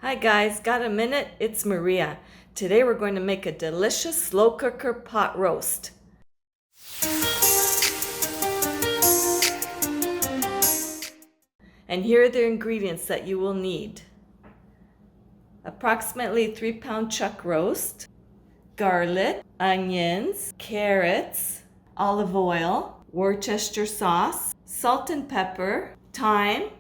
Hi guys, got a minute? It's Maria. Today we're going to make a delicious slow cooker pot roast. And here are the ingredients that you will need. Approximately 3-pound chuck roast, garlic, onions, carrots, olive oil, Worcestershire sauce, salt and pepper, thyme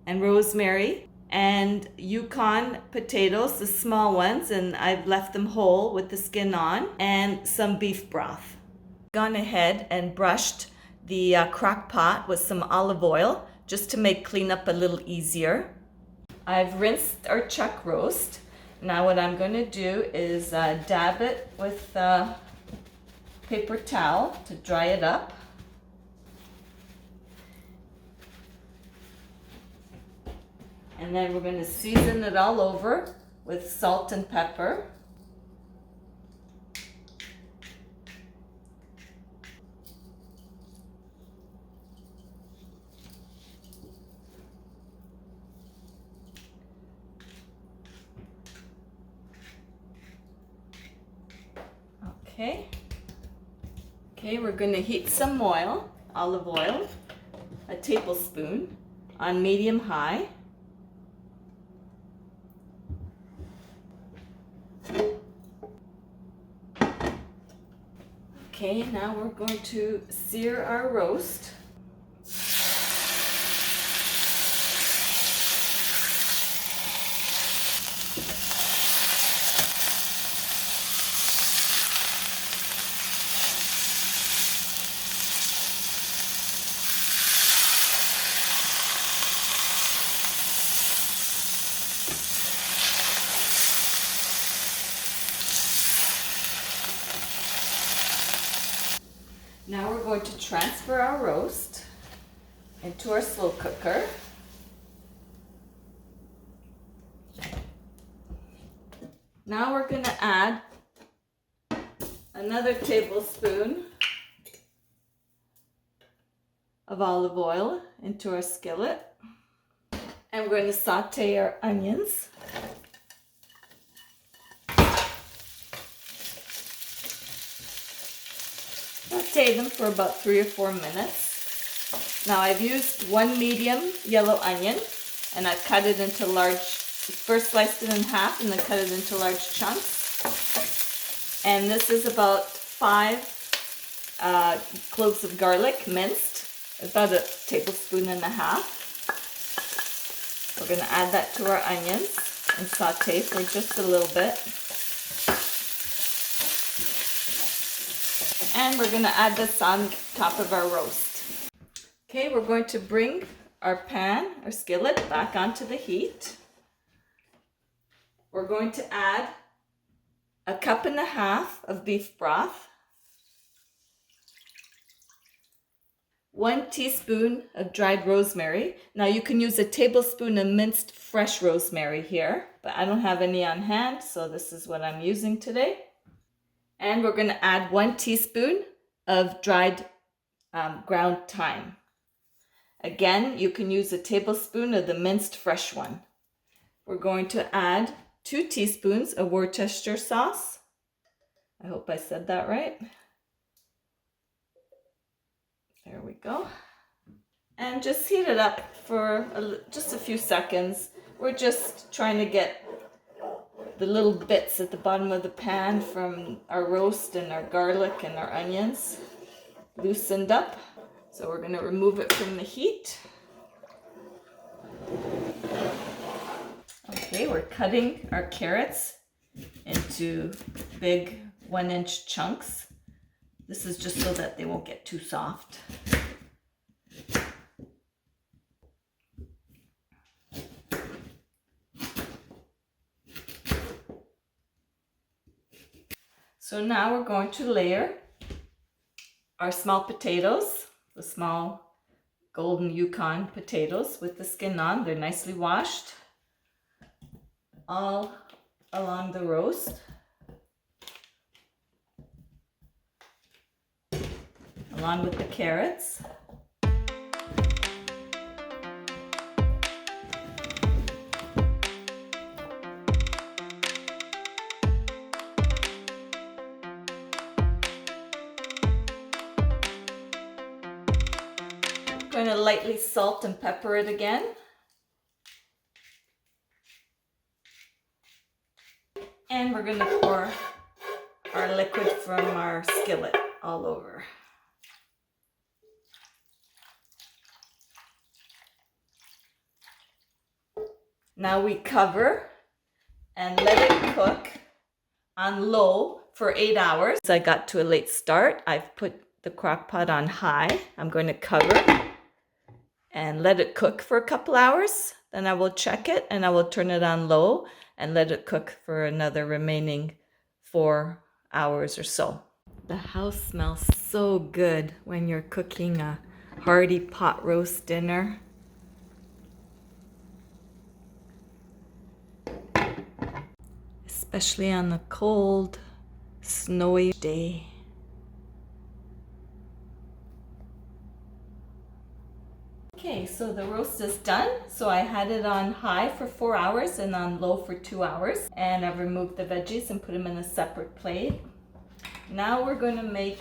and rosemary, and Yukon potatoes, the small ones, and I've left them whole with the skin on, and some beef broth. Gone ahead and brushed the crock pot with some olive oil just to make cleanup a little easier. I've rinsed our chuck roast. Now what I'm going to do is dab it with paper towel to dry it up. And then we're going to season it all over with salt and pepper. Okay, we're going to heat some oil, olive oil, a tablespoon on medium-high. Okay, now we're going to sear our roast. Now we're going to transfer our roast into our slow cooker. Now we're going to add another tablespoon of olive oil into our skillet. And we're going to saute our onions. Saute them for about 3 or 4 minutes. Now I've used 1 medium yellow onion and I've cut it into large, first sliced it in half and then cut it into large chunks. And this is about 5 cloves of garlic minced, about 1.5 tablespoons. We're going to add that to our onions and saute for just a little bit. And we're going to add this on top of our roast. Okay, we're going to bring our pan, our skillet, back onto the heat. We're going to add 1.5 cups of beef broth, 1 teaspoon of dried rosemary. Now you can use a tablespoon of minced fresh rosemary here, but I don't have any on hand, so this is what I'm using today. And we're going to add 1 teaspoon of dried ground thyme. Again, you can use a tablespoon of the minced fresh one. We're going to add 2 teaspoons of Worcestershire sauce. I hope I said that right. There we go. And just heat it up for just a few seconds. We're just trying to get the little bits at the bottom of the pan from our roast and our garlic and our onions loosened up. So we're going to remove it from the heat. Okay, we're cutting our carrots into big 1-inch chunks. This is just so that they won't get too soft. So now we're going to layer our small potatoes, the small golden Yukon potatoes with the skin on. They're nicely washed all along the roast. Along with the carrots. going to lightly salt and pepper it again. And we're going to pour our liquid from our skillet all over. Now we cover and let it cook on low for 8 hours. I got to a late start. I've put the crock pot on high. I'm going to cover and let it cook for a couple hours. Then I will check it and I will turn it on low and let it cook for another remaining 4 hours or so. The house smells so good when you're cooking a hearty pot roast dinner. Especially on a cold, snowy day. Okay, so the roast is done. So I had it on high for 4 hours and on low for 2 hours. And I've removed the veggies and put them in a separate plate. Now we're going to make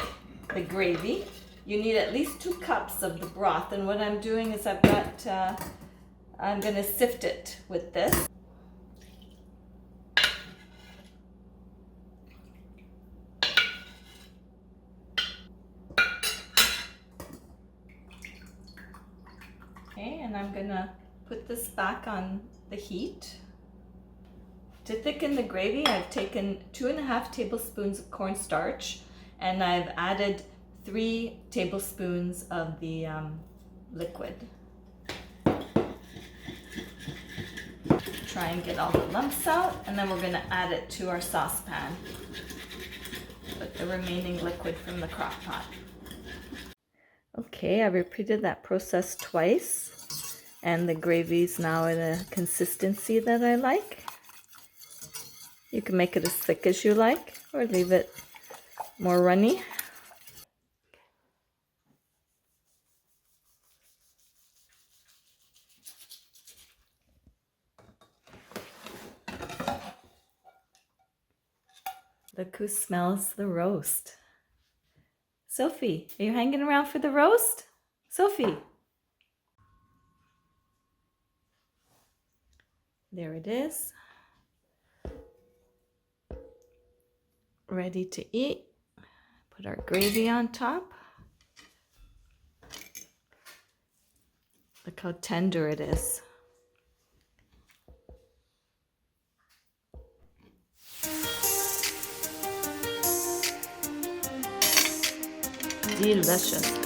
the gravy. You need at least 2 cups of the broth. And what I'm doing is I'm going to sift it with this. Okay, and I'm gonna put this back on the heat. To thicken the gravy, I've taken 2.5 tablespoons of cornstarch and I've added 3 tablespoons of the liquid. Try and get all the lumps out, and then we're gonna add it to our saucepan with the remaining liquid from the crock pot. Okay, I repeated that process twice. And the gravy's now in a consistency that I like. You can make it as thick as you like or leave it more runny. Look who smells the roast. Sophie, are you hanging around for the roast? Sophie. There it is. Ready to eat. Put our gravy on top. Look how tender it is. Delicious.